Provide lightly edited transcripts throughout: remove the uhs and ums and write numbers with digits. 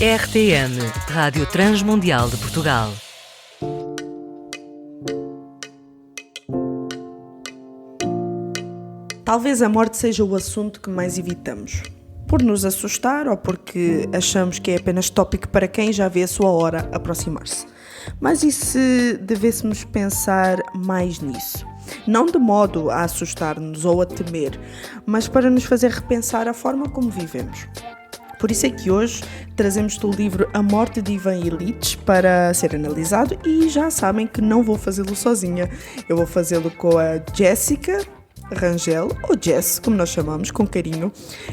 RTM, Rádio Transmundial de Portugal. Talvez a morte seja o assunto que mais evitamos. Por nos assustar ou porque achamos que é apenas tópico para quem já vê a sua hora aproximar-se. Mas e se devêssemos pensar mais nisso? Não de modo a assustar-nos ou a temer, mas para nos fazer repensar a forma como vivemos. Por isso é que hoje trazemos-te o livro A Morte de Ivan Illich para ser analisado e já sabem que não vou fazê-lo sozinha. Eu vou fazê-lo com a Jéssica Rangel, ou Jess, como nós chamamos, com carinho,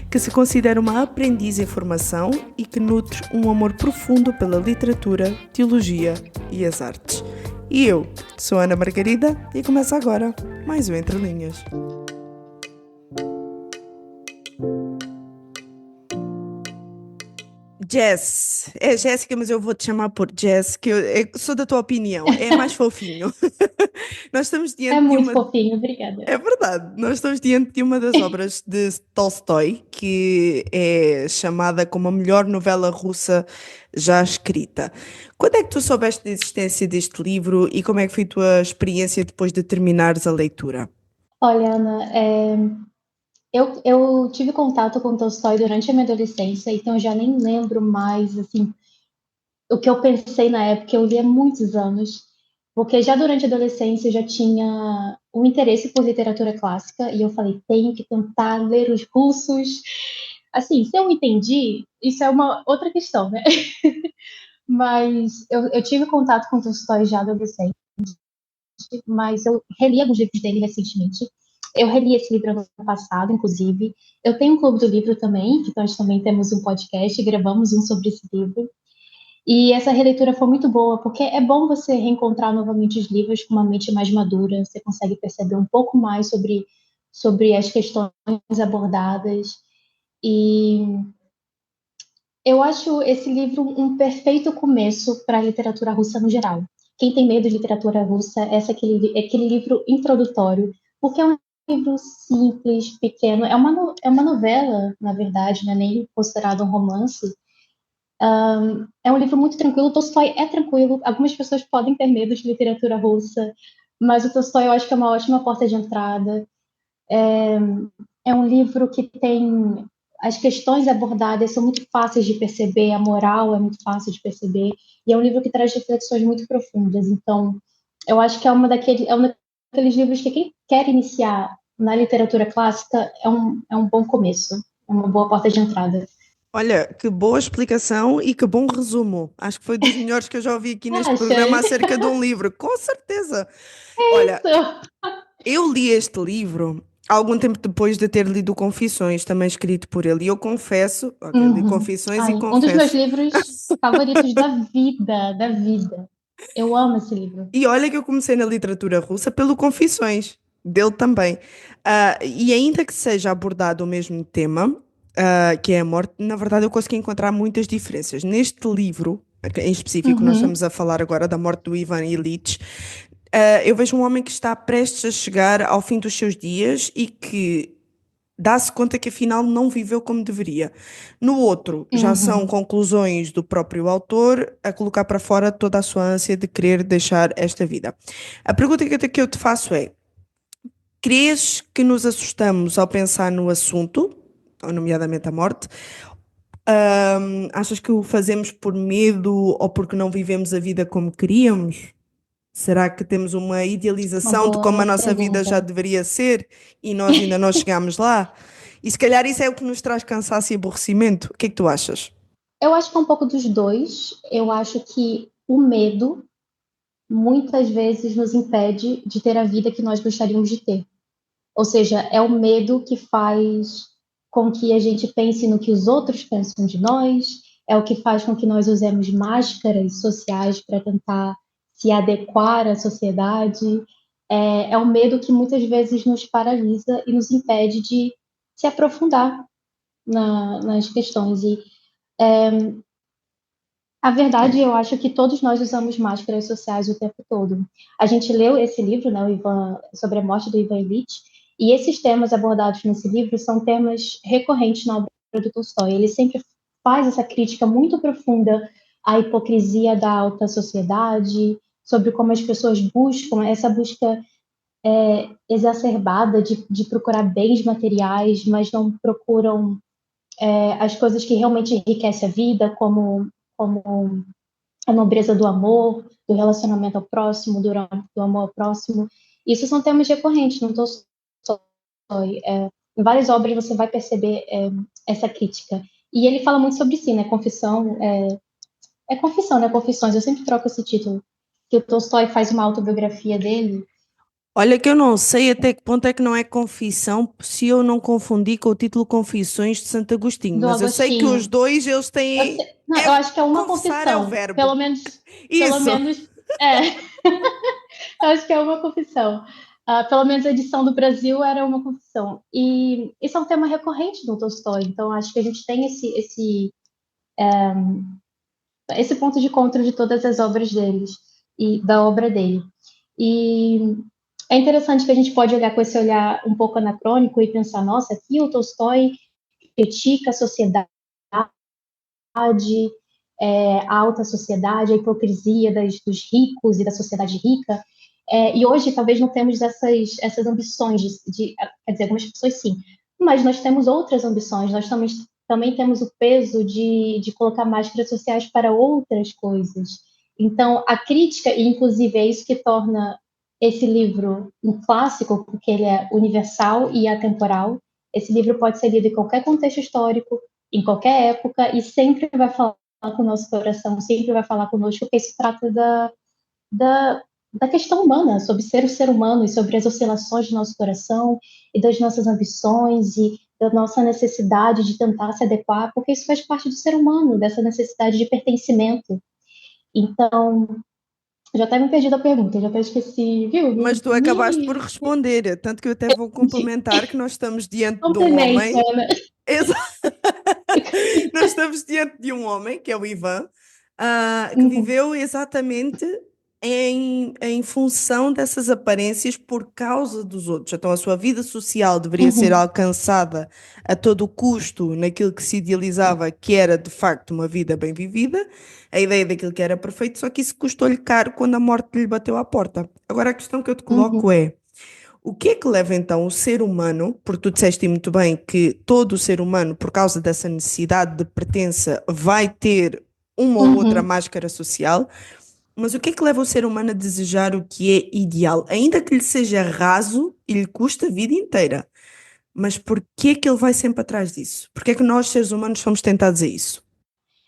que se considera uma aprendiz em formação e que nutre um amor profundo pela literatura, teologia e as artes. E eu sou Ana Margarida e começa agora mais um Entre Linhas. Jess, é Jéssica, mas eu vou te chamar por Jess, que eu sou da tua opinião, é mais fofinho. Nós estamos É diante de muito uma... fofinho, obrigada. É verdade, nós estamos diante de uma das obras de Tolstói, que é chamada como a melhor novela russa já escrita. Quando é que tu soubeste da existência deste livro e como é que foi a tua experiência depois de terminares a leitura? Olha, Ana, eu tive contato com Tolstói durante a minha adolescência, então eu já nem lembro mais, assim, o que eu pensei na época. Eu li há muitos anos, porque já durante a adolescência eu já tinha um interesse por literatura clássica, e eu falei, tenho que tentar ler os russos. Assim, se eu entendi, isso é uma outra questão, né? Mas eu tive contato com Tolstói já adolescente, mas eu reli alguns livros dele recentemente. Eu reli esse livro ano passado, inclusive. Eu tenho um clube do livro também, que nós também temos um podcast, gravamos um sobre esse livro. E essa releitura foi muito boa, porque é bom você reencontrar novamente os livros com uma mente mais madura, você consegue perceber um pouco mais sobre as questões abordadas. E eu acho esse livro um perfeito começo para a literatura russa no geral. Quem tem medo de literatura russa, essa é aquele livro introdutório, porque é um livro simples, pequeno, é uma novela, na verdade, não é nem considerado um romance. É um livro muito tranquilo. Tolstói é tranquilo, algumas pessoas podem ter medo de literatura russa, mas o Tolstói eu acho que é uma ótima porta de entrada. É um livro que tem as questões abordadas são muito fáceis de perceber, a moral é muito fácil de perceber, e é um livro que traz reflexões muito profundas. Então, eu acho que é um daqueles livros que quem quer iniciar na literatura clássica é um bom começo, é uma boa porta de entrada. Olha, que boa explicação e que bom resumo. Acho que foi dos melhores que eu já ouvi aqui neste programa Achas? acerca de um livro, com certeza. Olha, Isso. eu li este livro algum tempo depois de ter lido Confissões, também escrito por ele, e eu confesso, ok, li Uhum. Confissões e Ai, um dos meus confesso. livros favoritos da vida, da vida. Eu amo esse livro. E olha que eu comecei na literatura russa pelo Confissões, dele também. E ainda que seja abordado o mesmo tema, que é a morte, na verdade eu consegui encontrar muitas diferenças. Neste livro, em específico, nós Uhum. estamos a falar agora da morte do Ivan Illich. Eu vejo um homem que está prestes a chegar ao fim dos seus dias e que dá-se conta que afinal não viveu como deveria. No outro, já são Uhum. conclusões do próprio autor a colocar para fora toda a sua ânsia de querer deixar esta vida. A pergunta que eu te faço é: crês que nos assustamos ao pensar no assunto, ou nomeadamente a morte? Achas que o fazemos por medo ou porque não vivemos a vida como queríamos? Será que temos uma Uma idealização de como a boa nossa vida já pergunta. deveria ser e nós ainda não chegámos lá? E se calhar isso é o que nos traz cansaço e aborrecimento. O que é que tu achas? Eu acho que é um pouco dos dois. Eu acho que o medo muitas vezes nos impede de ter a vida que nós gostaríamos de ter. Ou seja, é o medo que faz com que a gente pense no que os outros pensam de nós, é o que faz com que nós usemos máscaras sociais para tentar se adequar à sociedade. É o medo que muitas vezes nos paralisa e nos impede de se aprofundar nas questões. E a verdade, eu acho que todos nós usamos máscaras sociais o tempo todo. A gente leu esse livro, né, o Ivan, sobre a morte do Ivan Illich, e esses temas abordados nesse livro são temas recorrentes na obra do Tolstói. Ele sempre faz essa crítica muito profunda à hipocrisia da alta sociedade, sobre como as pessoas buscam essa busca exacerbada de procurar bens materiais, mas não procuram as coisas que realmente enriquecem a vida, como a nobreza do amor, do relacionamento ao próximo, do amor ao próximo. Isso são temas recorrentes no Tolstói. Em várias obras você vai perceber essa crítica. E ele fala muito sobre si, né? Confissão, confissão, né? Confissões. Eu sempre troco esse título. Que o Tolstói faz uma autobiografia dele. Olha que eu não sei até que ponto é que não é confissão, se eu não confundi com o título Confissões de Santo Agostinho, Do mas eu sei que os Agostinho. dois eles têm Não, é eu acho que é uma confessar é o confissão. verbo. Pelo Isso. menos, eu acho que é uma confissão. Pelo menos a edição do Brasil era uma confissão. E isso é um tema recorrente do Tolstói. Então, acho que a gente tem esse ponto de encontro de todas as obras deles e da obra dele. E é interessante que a gente pode olhar com esse olhar um pouco anacrônico e pensar, nossa, aqui o Tolstói critica a sociedade, a alta sociedade, a hipocrisia dos ricos e da sociedade rica. E hoje talvez não temos essas ambições quer dizer, algumas pessoas sim, mas nós temos outras ambições, nós também temos o peso de colocar máscaras sociais para outras coisas. Então, a crítica, e inclusive é isso que torna esse livro um clássico, porque ele é universal e atemporal. Esse livro pode ser lido em qualquer contexto histórico, em qualquer época, e sempre vai falar com o nosso coração, sempre vai falar conosco, porque isso trata da questão humana, sobre ser o ser humano e sobre as oscilações do nosso coração e das nossas ambições e da nossa necessidade de tentar se adequar, porque isso faz parte do ser humano, dessa necessidade de pertencimento. Então, já até me perdi da pergunta, já até esqueci, viu? Mas tu acabaste por responder, tanto que eu até vou complementar que nós estamos diante de um Complemento, homem. Ana. Nós estamos diante de um homem, que é o Ivan, que Uhum, viveu exatamente em função dessas aparências por causa dos outros. Então, a sua vida social deveria ser uhum, alcançada a todo o custo naquilo que se idealizava que era de facto uma vida bem vivida, a ideia daquilo que era perfeito, só que isso custou-lhe caro quando a morte lhe bateu à porta. Agora, a questão que eu te coloco uhum, é. O que é que leva então o ser humano, porque tu disseste muito bem que todo o ser humano, por causa dessa necessidade de pertença, vai ter uma ou outra uhum. máscara social, mas o que é que leva o ser humano a desejar o que é ideal? Ainda que lhe seja raso e lhe custa a vida inteira, mas porquê é que ele vai sempre atrás disso? Porquê é que nós, seres humanos, somos tentados a isso?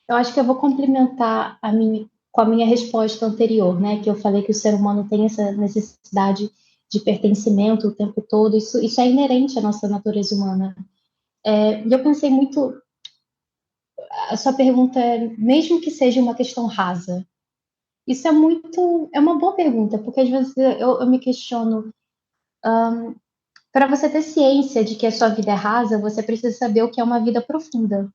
Eu acho que eu vou complementar com a minha resposta anterior, né? Que eu falei que o ser humano tem essa necessidade de pertencimento o tempo todo. Isso é inerente à nossa natureza humana. E eu pensei muito. A sua pergunta é, mesmo que seja uma questão rasa, isso é uma boa pergunta, porque às vezes eu me questiono. Para você ter ciência de que a sua vida é rasa, você precisa saber o que é uma vida profunda.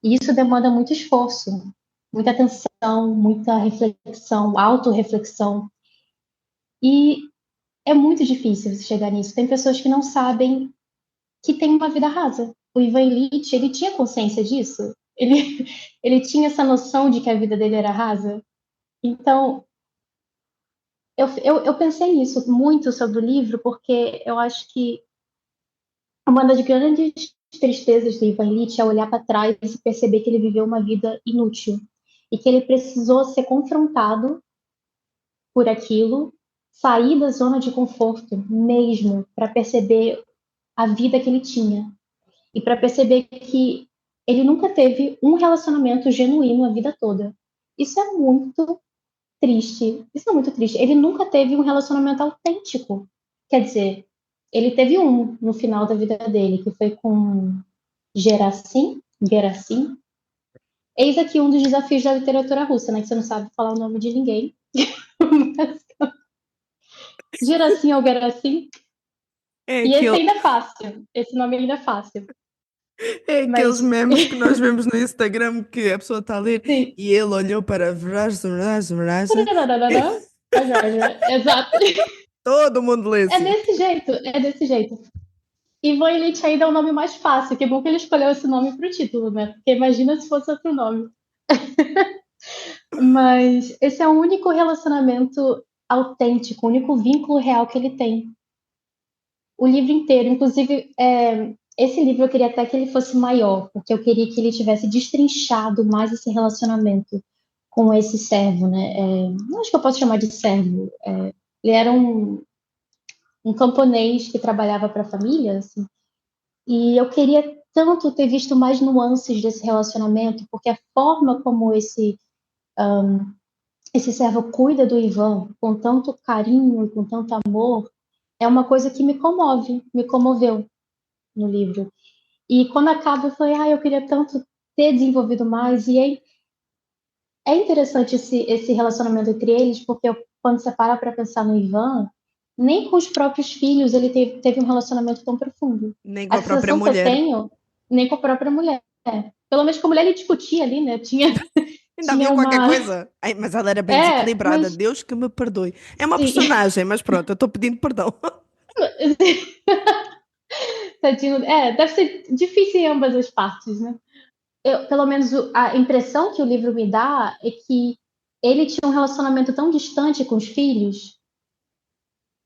E isso demanda muito esforço, muita atenção, muita reflexão, autorreflexão. E é muito difícil você chegar nisso. Tem pessoas que não sabem que tem uma vida rasa. O Ivan Illich, ele tinha consciência disso? Ele tinha essa noção de que a vida dele era rasa? Então, eu pensei nisso muito sobre o livro, porque eu acho que uma das grandes tristezas do Ivan Illich é olhar para trás e perceber que ele viveu uma vida inútil e que ele precisou ser confrontado por aquilo, sair da zona de conforto mesmo para perceber a vida que ele tinha e para perceber que ele nunca teve um relacionamento genuíno a vida toda. Isso é muito triste. Isso é muito triste. Ele nunca teve um relacionamento autêntico. Quer dizer, ele teve um no final da vida dele, que foi com Gerasim. Eis aqui um dos desafios da literatura russa, né? Que você não sabe falar o nome de ninguém. Gerasim ou Gerasim. É E esse aquele, ainda é fácil. Esse nome ainda é fácil. é aqueles Mas, memes que nós vemos no Instagram que a pessoa está a ler sim. e ele olhou para Vraj. A Georgia. Exato. Todo mundo lê É assim. desse jeito, é desse jeito. Ivan Ilitch ainda é o nome mais fácil, que bom que ele escolheu esse nome para o título, né? Porque imagina se fosse outro nome. Mas esse é o único relacionamento autêntico, o único vínculo real que ele tem. O livro inteiro, inclusive, esse livro eu queria até que ele fosse maior, porque eu queria que ele tivesse destrinchado mais esse relacionamento com esse servo, né? Não acho que eu posso chamar de servo. Ele era um camponês que trabalhava para a família, assim, e eu queria tanto ter visto mais nuances desse relacionamento, porque a forma como esse servo cuida do Ivan com tanto carinho, com tanto amor, é uma coisa que me comove, me comoveu no livro. E quando acaba, eu falei, eu queria tanto ter desenvolvido mais. E é interessante esse relacionamento entre eles, porque quando você para pensar no Ivan, nem com os próprios filhos ele teve um relacionamento tão profundo. Nem com A a própria sensação que eu mulher. tenho, nem com a própria mulher. Pelo menos com a mulher ele discutia ali, né? Ainda Tinha havia qualquer uma. coisa. Ai, mas ela era bem desequilibrada. Mas Deus que me perdoe. É uma sim. personagem, mas pronto, eu estou pedindo perdão. Tadinho. Deve ser difícil em ambas as partes, né? Pelo menos a impressão que o livro me dá é que ele tinha um relacionamento tão distante com os filhos.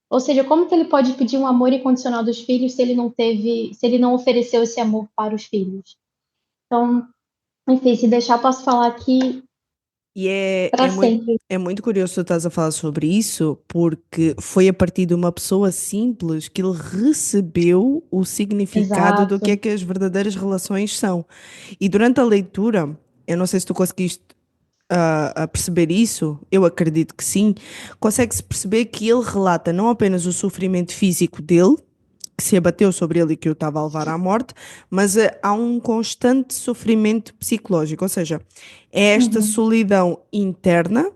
Ou seja, como que ele pode pedir um amor incondicional dos filhos se ele não ofereceu esse amor para os filhos? Então, enfim, se deixar, posso falar aqui E para sempre. é muito curioso tu estás a falar sobre isso, porque foi a partir de uma pessoa simples que ele recebeu o significado do que é Exato. que as verdadeiras relações são. E durante a leitura, eu não sei se tu conseguiste a perceber isso, eu acredito que sim, consegue-se perceber que ele relata não apenas o sofrimento físico dele, que se abateu sobre ele e que o estava a levar à morte, mas há um constante sofrimento psicológico, ou seja, é esta Uhum. solidão interna,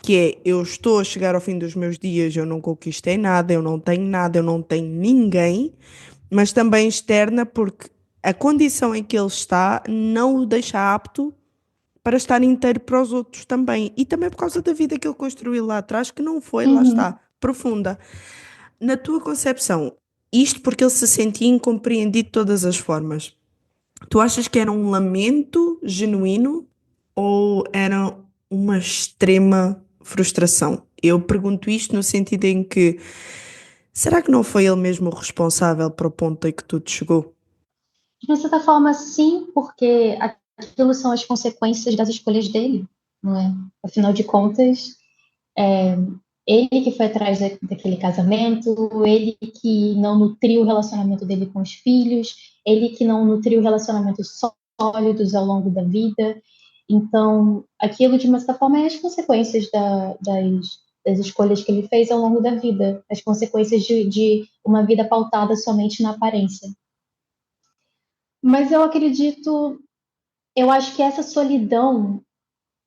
que é eu estou a chegar ao fim dos meus dias, eu não conquistei nada, eu não tenho ninguém, mas também externa porque a condição em que ele está não o deixa apto para estar inteiro para os outros também. E também por causa da vida que ele construiu lá atrás, que não foi, lá está, Uhum. profunda. Na tua concepção, isto porque ele se sentia incompreendido de todas as formas, tu achas que era um lamento genuíno ou era uma extrema frustração? Eu pergunto isto no sentido em que, será que não foi ele mesmo o responsável para o ponto em que tudo chegou? De uma certa forma, sim, porque aquilo são as consequências das escolhas dele, não é? Afinal de contas, ele que foi atrás daquele casamento, ele que não nutriu o relacionamento dele com os filhos, ele que não nutriu relacionamentos sólidos ao longo da vida. Então, aquilo, de uma certa forma, é as consequências das escolhas que ele fez ao longo da vida, as consequências de uma vida pautada somente na aparência. Mas eu acho que essa solidão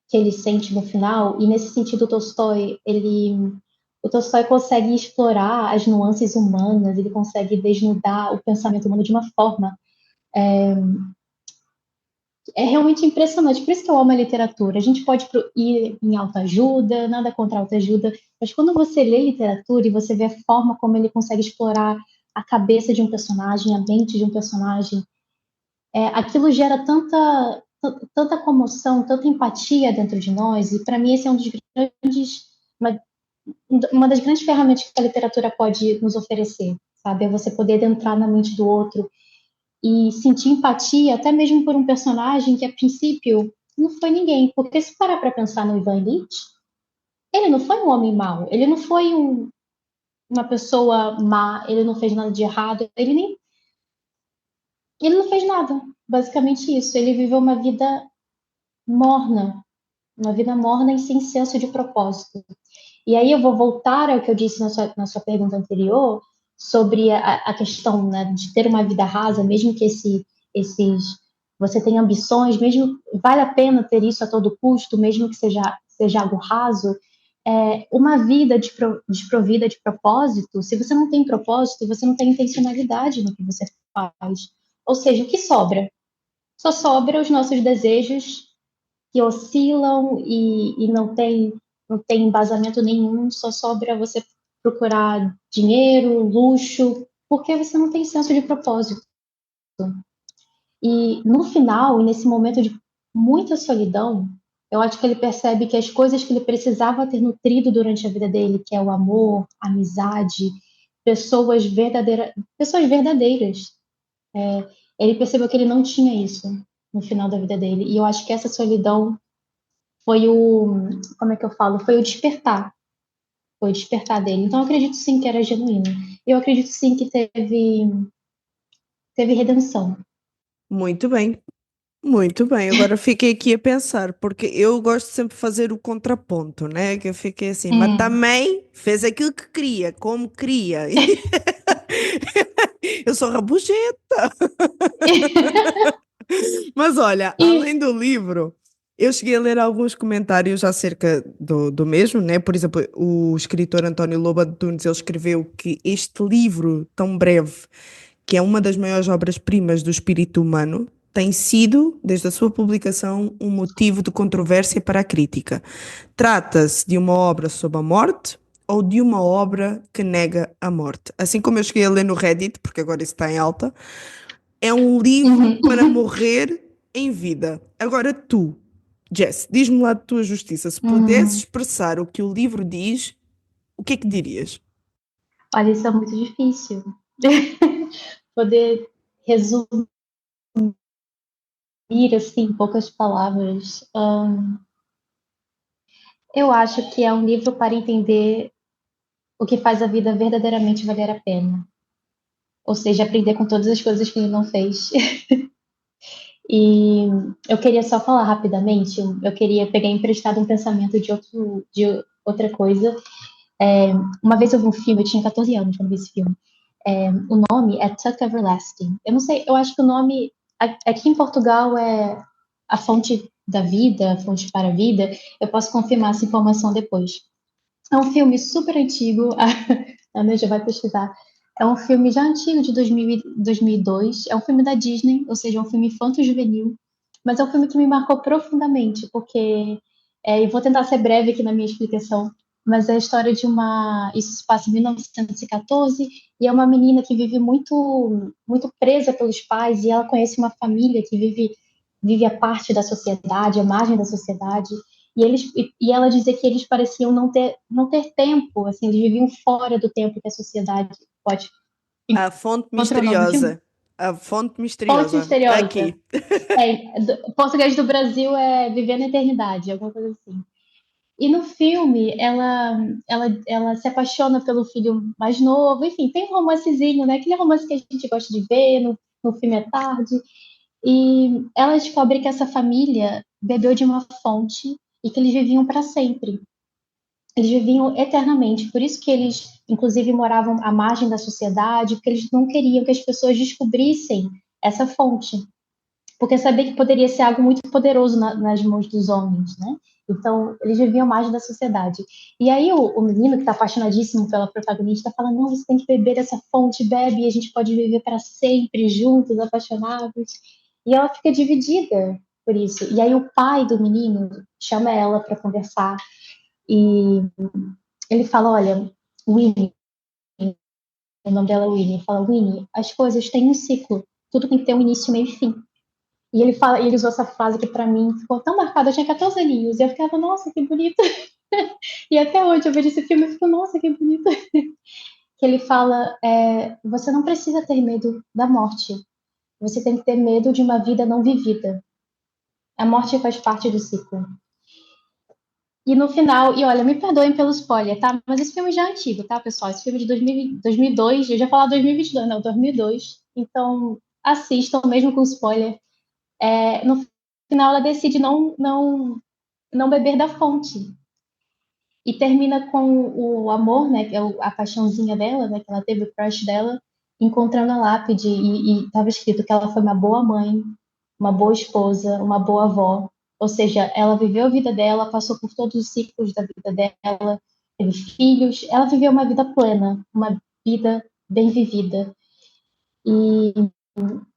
que ele sente no final, e nesse sentido o Tolstói consegue explorar as nuances humanas, ele consegue desnudar o pensamento humano de uma forma realmente impressionante. Por isso que eu amo a literatura. A gente pode ir em autoajuda, nada contra autoajuda, mas quando você lê literatura e você vê a forma como ele consegue explorar a cabeça de um personagem, a mente de um personagem, aquilo gera tanta comoção, tanta empatia dentro de nós, e para mim esse é uma, uma das grandes ferramentas que a literatura pode nos oferecer, sabe? É você poder entrar na mente do outro e sentir empatia, até mesmo por um personagem que a princípio não foi ninguém, porque se parar para pensar no Ivan Ilitch, ele não foi um homem mau, ele não foi uma pessoa má, ele não fez nada de errado, ele não fez nada, basicamente isso, ele viveu morna, uma vida morna e sem senso de propósito. E aí eu vou voltar ao que eu disse na sua pergunta anterior, sobre a questão, né, de ter uma vida rasa, mesmo que esses você tenha ambições, mesmo vale a pena ter isso a todo custo, mesmo que seja algo raso. Uma vida desprovida de propósito, se você não tem propósito, você não tem intencionalidade no que você faz. Ou seja, o que sobra? Só sobra os nossos desejos que oscilam e não tem embasamento nenhum, só sobra você procurar dinheiro, luxo, porque você não tem senso de propósito. E no final, e nesse momento de muita solidão, eu acho que ele percebe que as coisas que ele precisava ter nutrido durante a vida dele, que é o amor, a amizade, pessoas verdadeiras, ele percebeu que ele não tinha isso no final da vida dele. E eu acho que essa solidão foi como é que eu falo? Foi o despertar dele. Então eu acredito sim que era genuíno. Eu acredito sim que teve redenção. Muito bem, muito bem. Agora fiquei aqui a pensar, porque eu gosto sempre de fazer o contraponto, né? Que eu fiquei assim, mas Hum. também fez aquilo que queria, como queria. Eu sou rabugenta. Mas olha, E, além do livro, eu cheguei a ler alguns comentários acerca do mesmo, né? Por exemplo, o escritor António Lobo Antunes, ele escreveu que este livro tão breve, que é uma das maiores obras-primas do espírito humano, tem sido, desde a sua publicação, um motivo de controvérsia para a crítica. Trata-se de uma obra sobre a morte ou de uma obra que nega a morte. Assim como eu cheguei a ler no Reddit, porque agora isso está em alta, é um livro uhum. para morrer em vida. Agora tu, Jess, diz-me lá de tua justiça, se pudesses Hum. expressar o que o livro diz, o que é que dirias? Olha, isso é muito difícil. Poder resumir assim em poucas palavras. Eu acho que é um livro para entender o que faz a vida verdadeiramente valer a pena. Ou seja, aprender com todas as coisas que ele não fez. E eu queria só falar rapidamente, eu queria pegar emprestado um pensamento de outra coisa. Uma vez eu vi um filme, eu tinha 14 anos quando vi esse filme. O nome é Tuck Everlasting. Eu não sei, eu acho que o nome aqui em Portugal é A Fonte da Vida, A Fonte para a Vida. Eu posso confirmar essa informação depois. É um filme super antigo, a Ana já vai pesquisar. É um filme já antigo, de 2002. É um filme da Disney, ou seja, é um filme infanto-juvenil. Mas é um filme que me marcou profundamente, porque. E vou tentar ser breve aqui na minha explicação, mas é a história de uma. Isso se passa em 1914, e é uma menina que vive muito, muito presa pelos pais, e ela conhece uma família que vive a parte da sociedade, a margem da sociedade. E ela dizia que eles pareciam não ter tempo, assim, eles viviam fora do tempo que a sociedade pode A fonte encontrar o nome do filme. misteriosa. A fonte Fonte misteriosa. Misteriosa. Aqui. Português do Brasil é Viver na Eternidade, alguma coisa assim. E no filme, ela se apaixona pelo filho mais novo, enfim, tem um romancezinho, né? Aquele romance que a gente gosta de ver no filme à tarde. E ela descobre que essa família bebeu de uma fonte e que eles viviam para sempre. Eles viviam eternamente. Por isso que eles, inclusive, moravam à margem da sociedade, porque eles não queriam que as pessoas descobrissem essa fonte, porque sabia que poderia ser algo muito poderoso nas mãos dos homens, né? Então, eles viviam à margem da sociedade. E aí o menino, que está apaixonadíssimo pela protagonista, fala, não, você tem que beber dessa fonte, bebe, e a gente pode viver para sempre juntos, apaixonados. E ela fica dividida por isso. E aí o pai do menino chama ela para conversar, e ele fala, olha, Winnie, o nome dela é Winnie, ele fala, Winnie, as coisas têm um ciclo, tudo tem que ter um início, meio e fim. E ele fala, ele usou essa frase que para mim ficou tão marcada, eu tinha 14 aninhos, e eu ficava, nossa, que bonito. E até hoje eu vejo esse filme e fico, nossa, que bonito. Que ele fala, você não precisa ter medo da morte, você tem que ter medo de uma vida não vivida. A morte faz parte do ciclo. E no final, e olha, me perdoem pelo spoiler, tá? Mas esse filme já é antigo, tá, pessoal? Esse filme é de 2002, eu já ia falar 2022, não, 2002. Então, assistam, mesmo com spoiler. No final, ela decide não beber da fonte. E termina com o amor, né, que é a paixãozinha dela, né, que ela teve, o crush dela, encontrando a lápide. E estava escrito que ela foi uma boa mãe, uma boa esposa, uma boa avó. Ou seja, ela viveu a vida dela, passou por todos os ciclos da vida dela, teve filhos, ela viveu uma vida plena, uma vida bem vivida. E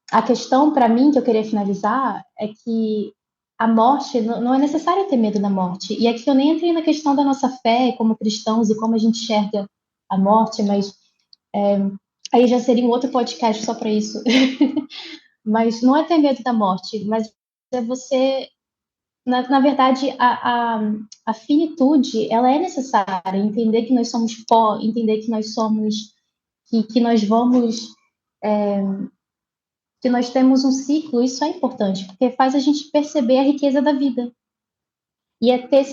a questão para mim que eu queria finalizar é que a morte não é necessário ter medo da morte. E aqui eu nem entrei na questão da nossa fé como cristãos e como a gente enxerga a morte, mas Aí já seria um outro podcast só para isso. Mas não é ter medo da morte, mas é você. Na verdade, a finitude, ela é necessária. Entender que nós somos pó, entender que nós somos. Que nós vamos. Que nós temos um ciclo, isso é importante, porque faz a gente perceber a riqueza da vida. E é ter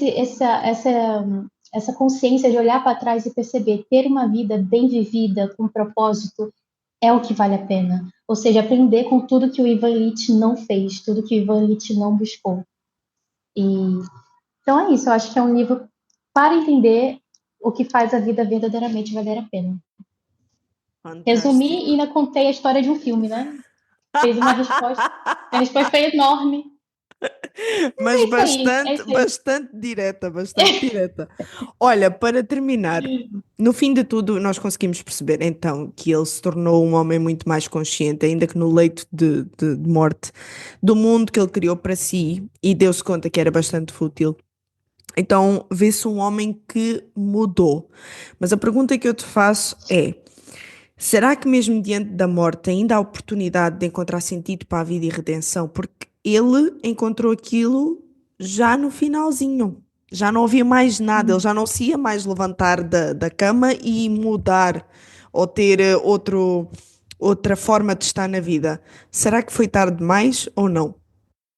essa consciência de olhar para trás e perceber, ter uma vida bem vivida, com propósito, é o que vale a pena. Ou seja, aprender com tudo que o Ivan Illich não fez, tudo que o Ivan Illich não buscou. Então é isso, eu acho que é um livro para entender o que faz a vida verdadeiramente valer a pena. Fantástico. Resumi e ainda contei a história de um filme, né? Fez uma resposta. A resposta foi enorme. Mas isso aí. bastante direta, bastante direta. Olha, para terminar, no fim de tudo, nós conseguimos perceber então que ele se tornou um homem muito mais consciente, ainda que no leito de morte, do mundo que ele criou para si e deu-se conta que era bastante fútil. Então, vê-se um homem que mudou. Mas a pergunta que eu te faço é: será que mesmo diante da morte ainda há oportunidade de encontrar sentido para a vida e redenção? Porque ele encontrou aquilo já no finalzinho. Já não havia mais nada, ele já não se ia mais levantar da cama e mudar ou ter outra forma de estar na vida. Será que foi tarde demais ou não?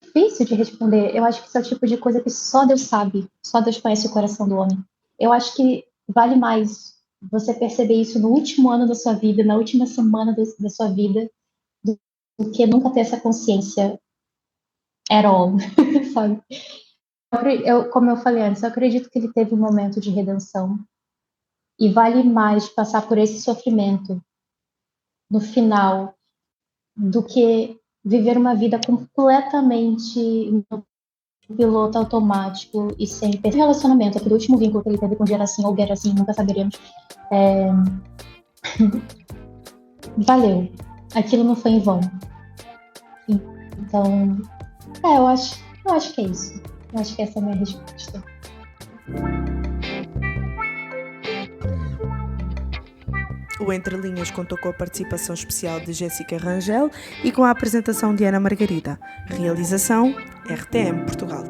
Difícil de responder. Eu acho que isso é o tipo de coisa que só Deus sabe, só Deus conhece o coração do homem. Eu acho que vale mais você perceber isso no último ano da sua vida, na última semana da sua vida, do que nunca ter essa consciência at all, sabe? Como eu falei antes, eu acredito que ele teve um momento de redenção e vale mais passar por esse sofrimento no final do que viver uma vida completamente no piloto automático e sem relacionamento. Aquele último vínculo que ele teve com Gerasim ou Gerasim, nunca saberemos. Valeu. Aquilo não foi em vão. Então, eu acho que é isso. Eu acho que essa é a minha resposta. O Entre Linhas contou com a participação especial de Jéssica Rangel e com a apresentação de Ana Margarida. Realização RTM Portugal.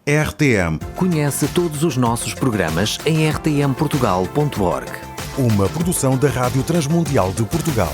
RTM. Conhece todos os nossos programas em rtmportugal.org. Uma produção da Rádio Transmundial de Portugal.